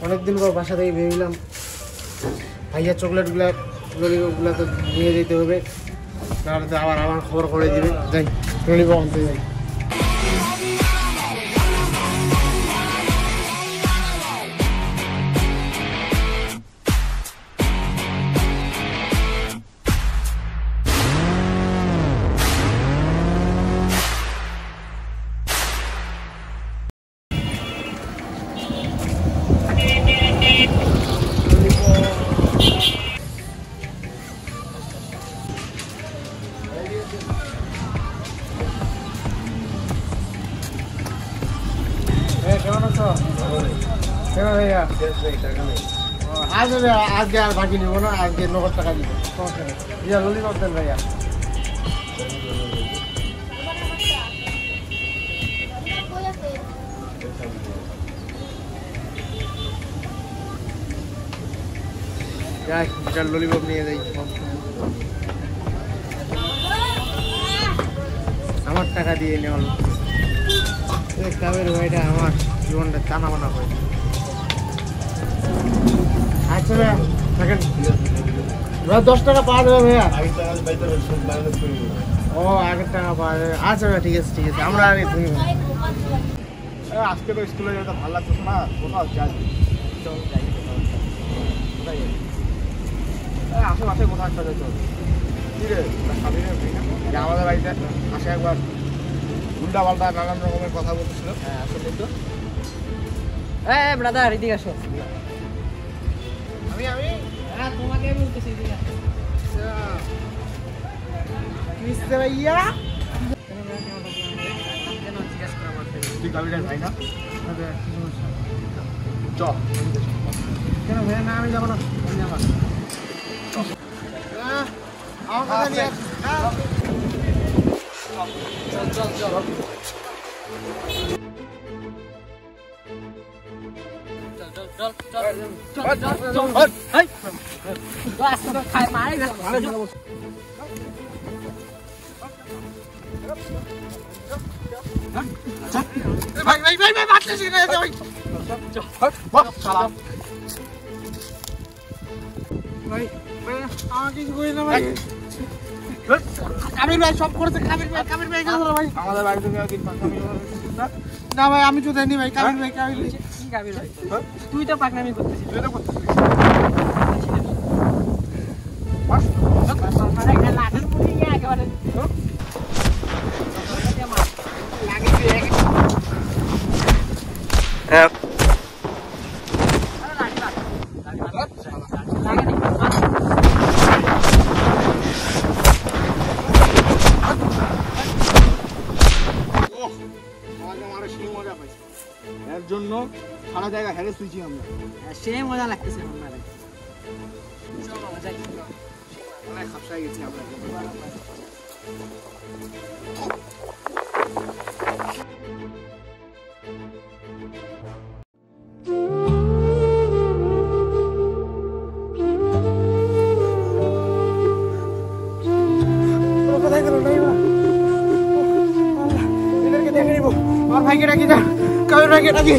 অনেকদিন পর বাসা থেকে ভেবেছিলাম ভাইয়া চকলেটগুলো ললিপপগুলো তো নিয়ে যেতে হবে, তাহলে তো আবার আমার খবর করে দিবে। যাই ললিপপ আনতে যাই। কেমন আছো? কেমন ভাইয়া? আজকে আর বাকি নিব না, আজকে নগদ টাকা দিব। ইয়া ললিপপ দেন ভাইয়া। যাই ললিপপ নিয়ে যাই। আমার টাকা দিয়ে নেওয়াল কাবের ভাইটা আমার জীবনটা টানা বানা করে। আচ্ছা ভাইয়া থাকেন, 10 টাকা পাওয়া যাবে ভাইয়া? ও আগের টাকা পাওয়া যাবে। আচ্ছা ভাইয়া ঠিক আছে ঠিক আছে, আমরা আগে তুমি আজকে তো স্কুলে যেতে ভালো লাগতেছে না, কোথাও যাই আশেপাশে কোথাও একটা যেতে হবে। কি রে আমাদের বাড়িতে আসে একবার উল্টা পাল্টা নানান রকমের কথা বলছিল। হ্যাঁ আসলে তো হ্যাঁ ব্রাদার এদিকে আসো। আমি হ্যাঁ তোমাকে বলতেছি এদিকে আসো। কিসে ভাইয়া? তুই কাবিরের ভাই না? চ কেন ভাইয়া? না আমি যাবো না, আমি যাবো না। আমার কথা নিয়ে চল চল চল ভাই ভাই ভাই ভাই বাঁচতেছি না ভাই। ভাই ভাই আমাকে কিছু করি না ভাই। কাবির ভাই সব করেছে, কাবির ভাই কেন ভাই? আমাদের বাড়িতে না ভাই আমি তো দেয়নি ভাই। কাবির ভাই কি গাবি ভাই? তুই তো পাকনামি করতেছিস। তুই তো করতেছিস। মানে একটা লাঠের মুখে গিয়ে একেবারে এর জন্য সারা জায়গা হেরে শুয়েছি আমরা। সে মজা লাগতেছে আমার। অনেক খাপসায় গেছি আমরা। কোথায় গেল নাই বা? এদেরকে দেখে নিব। আমার ভাইকে ডাকি না, কাবির ভাইকে ডাকি।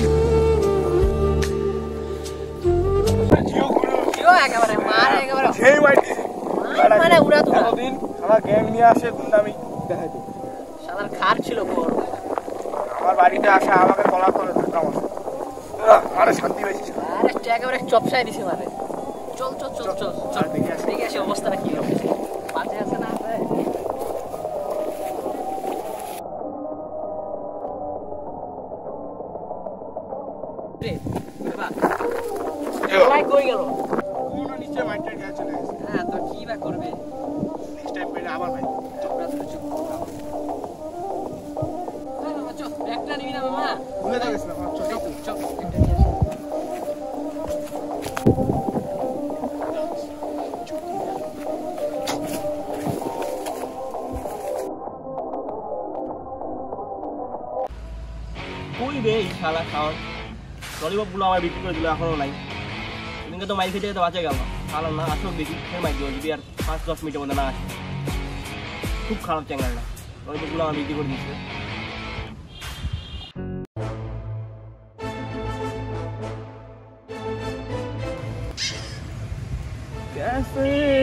একেবারে মার একেবারে সেই বাড়িতে মানে উড়া তো এতদিন আমার গ্যাং নিয়ে আসে গুন্ডামি দেখাইতো। সাদার খার ছিল বড়। আমার বাড়িতে আসে আমাকে তলা করে ধাক্কা মারে। আরে শান্তি পাইছি। আরে একেবারে চপসাই দিছে মানে। চল চল চল চল চল দেখে আসি অবস্থাটা কি হবে। বাজে আছে না কই গেল? নিশ্চয় মাইন্ডটা নিয়ে চলে গেছে। হ্যাঁ তো কি বা করবে? নেক্সট টাইম পেলে আবার ভাই একটা নিবি না মামা? ভুলে তো গেছিলাম। চল কই রে এই শালা খাওয়ার ললিপপগুলো আমার বিক্রি করে দিল, এখনো নাই। এদিনকে তো মাইল খেতে তো বাঁচে গেল। ভালো না আসো দেখি, ফের মাইক দেবো যদি আর 5-10 মিনিটের মধ্যে না আসে। খুব খারাপ চ্যাংড়াটা, ললিপপগুলো আমার বিক্রি করে দিচ্ছে।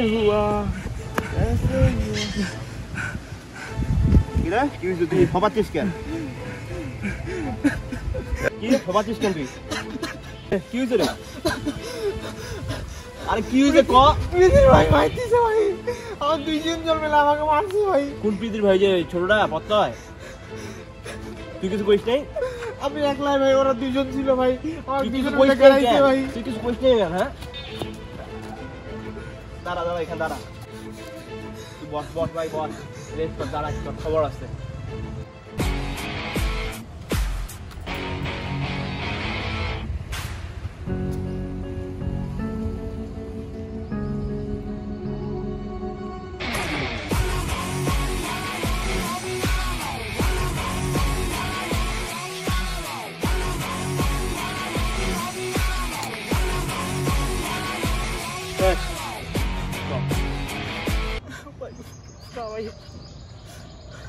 हुआ ऐसे কি রে কি হইছে তুই ফপাচ্ছিস কেন কি ফপাচ্ছিস কেন তুই কি হইছে রে আরে কি হইছে ক প্রীতির ভাই মাইতিছে ভাই আমার দুইজন জন মিলে আমাকে মারছে ভাই কোন প্রীতির ভাই যে ছোটটা পত্তা হয় তুই কিছু কইস নাই আমি একলাই ভাই ওরা দুইজন ছিল ভাই আমার তুই কিছু দুইজন কইস মিলে নাই গাড়াইছে ভাই তুই কিছু কইস নাই কেন হ্যাঁ দাঁড়া দাঁড়া এখানে দাঁড়া তুই বস বস ভাই বস রেস্ট কর দাঁড়া তোর খবর আছে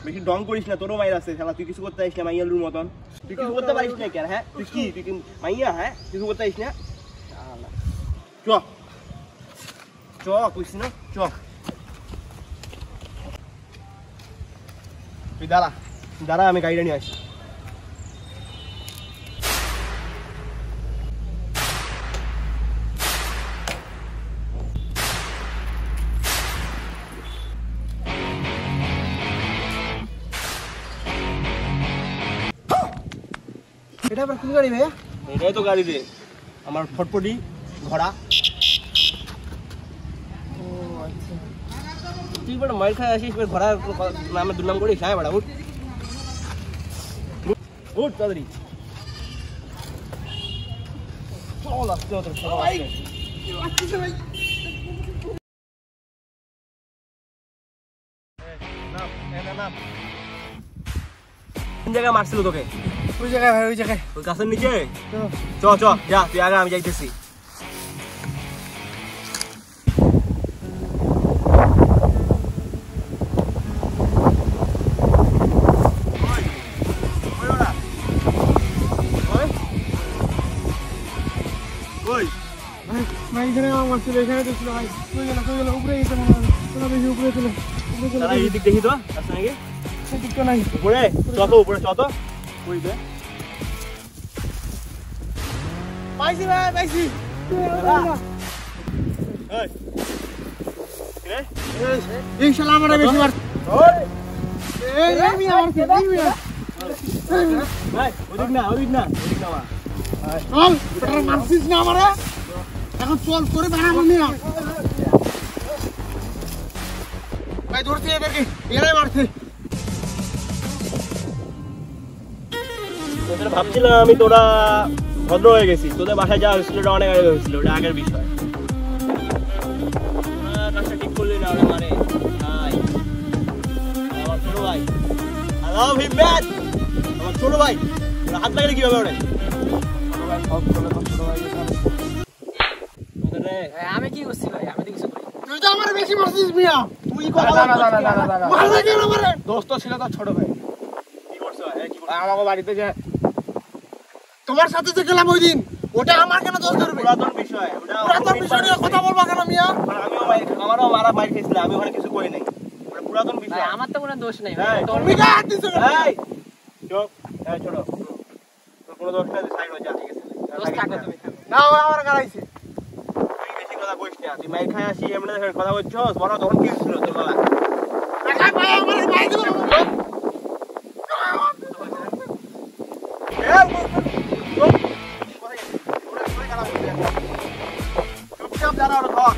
বেশি ডং করিস না তোরও মাইর আছে শালা তুই কিছু করতে পারিস না মাইয়ালুর মতন তুই কিছু করতে পারিস না কেন হ্যাঁ তুই কি তুই মাইয়া হ্যাঁ কিছু করতে পারিস না চ চ কইস না চ তুই দাঁড়া দাঁড়া আমি গাড়িটা নিয়ে আসি এটা আবার কোন গাড়ি ভাইয়া এটাই তো গাড়ি রে আমার ফটফটি ঘোড়া ও আচ্ছা তুই বড় মাইল খাই আসিস ঘোড়া নামে দুর্নাম করিস হ্যাঁ বড়া উঠ উঠ তাড়াতাড়ি চল আসতে হতো আসছে ভাই কোন জায়গায় মারছিল তোকে ওই জায়গায় ভাই ওই জায়গায় ওই গাছের নিচে চ চ যা তুই আগে আমি যাইতেছি ভাই এখানে আমার ছিল এখানে তো ছিল ভাই কই গেল উপরে গেছে মনে হয় তোরা বেশি উপরে চলে তারা এই দিক দেখি তো রাস্তা নাকি সেদিক তো নাই উপরে উপরে চ তো ওই দে পাইছি ভাই পাইছি এই রে এই শালা আমারে বেশি মার এই আমি মারছে এই মিয়া ভাই ওদিক না ওদিক না চল তোরা মারছিস না আমারে এখন চল করে বাড়াবো মিয়া ভাই ধরতে এদেরকে এরাই মারছে তোদের ভাবছিলাম আমি তোরা ভদ্র হয়ে গেছিস তোদের বাসায় যাওয়া হয়েছিল ওটা অনেক আগে হয়েছিল ওটা আগের বিষয় কাজটা ঠিক করলি না ওরা মানে ভাই আমার ছোট ভাই হ্যালো ভিম্যান আমার ছোট ভাই ওরা হাত লাগালে কিভাবে ওরে আমি কি করছি ভাই আমি তো কিছু করি তুই তো আমারে বেশি মারছিস মিয়া তুই মারলে কেন আমারে দোস্ত ছিল তো ছোট ভাই কি করছো কি আমাকে বাড়িতে যে তোমার সাথে যে গেলাম ওই দিন ওটা আমার কেন দোষ ধরবে পুরাতন বিষয় ওটা পুরাতন বিষয় নিয়ে কথা বলবা কেন মিয়া আমারও মারা মার খেয়েছিল আমি ওখানে কিছু করি নাই ওটা পুরাতন ভাই বিষয় আমার তো কোনো দোষ নেই এই, তোর তুমি গায়ে হাত দিছো কেন? এই চুপ এই ছোট তোর কোনো দোষ নাই সাইড হয়ে যা ঠিক আছে দোষ থাকো তুমি থাকো না ও আমার গাড়াইছে তুই বেশি কথা কইস না তুই মাইর খাই আসি এমনি কথা বলছস বড় তখন কি ছিল তোর বাবা দেখা ভাই আমার গায়ে দিল চুপচাপ দাঁড়া ওরা ধর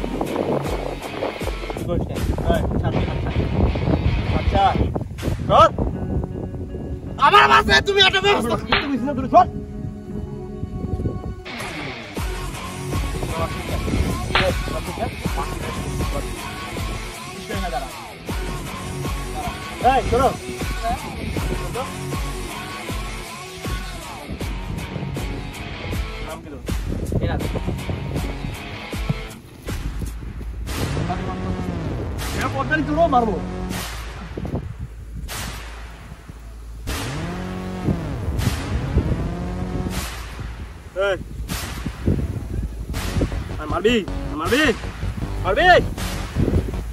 আচ্ছা ধর আমার বাসায় তুমি একটা ব্যবস্থা এই শোনো নাম কি তোর? এরা এরা পদ্মারি তোরও মারবো মারবি মারবি মারবি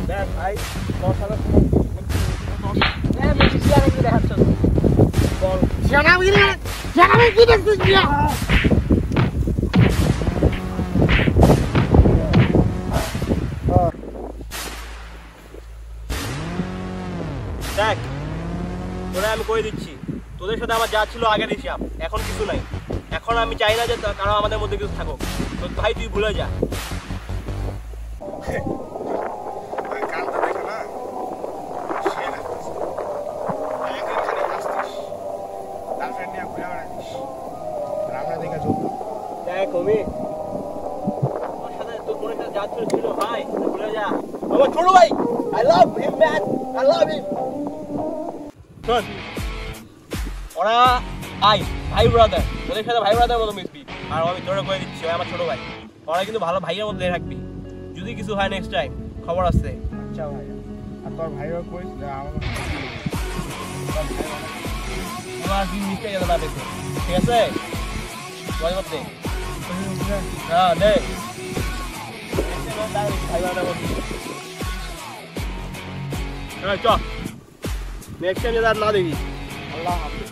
দেখ ভাই তোর সাথে বেশি চেয়ারে গিয়ে দেখাচ্ছ বল জানাবি কি দেখছিস মিয়া? দেখ তোরা আমি কই দিচ্ছি, তোদের সাথে আমার যা ছিল আগের হিসাব, এখন কিছু নাই। এখন আমি চাই না যে কারো আমাদের মধ্যে কিছু থাকুক। তো ভাই তুই ভুলে যা। ওই কানটা দেখে না সে লাগতেছে একদিন খালি আসতিস গার্লফ্রেন্ড নিয়ে ঘুরে বেড়াতিস আর আমরা দেখে চলতাম। দেখ কমি তোর সাথে তোর বোনের সাথে যা ছিল ভাই ভুলে যা। আমার ছোট ভাই, I love him man, I love him. শোন, ওরা ভাই ব্রাদার, ওদের সাথে ভাই ব্রাদার মতো মিশবি। আর আমি তোরা করে দিচ্ছি, ওই আমার ছোট ভাই। ওরা কিন্তু ভালো ভাইয়ের মধ্যে রাখবি। যদি কিছু হয় নেক্সট টাইম খবর আছে। আচ্ছা ভাই, আর তোর ভাইও কইস আমার আমার দিন মিশতে যেতে না দেখে, ঠিক আছে? বল করতে হ্যাঁ দে ভাই ব্রাদার মধ্যে চ নেক্সট টাইম যেটা না দেখি। আল্লাহ হাফিজ।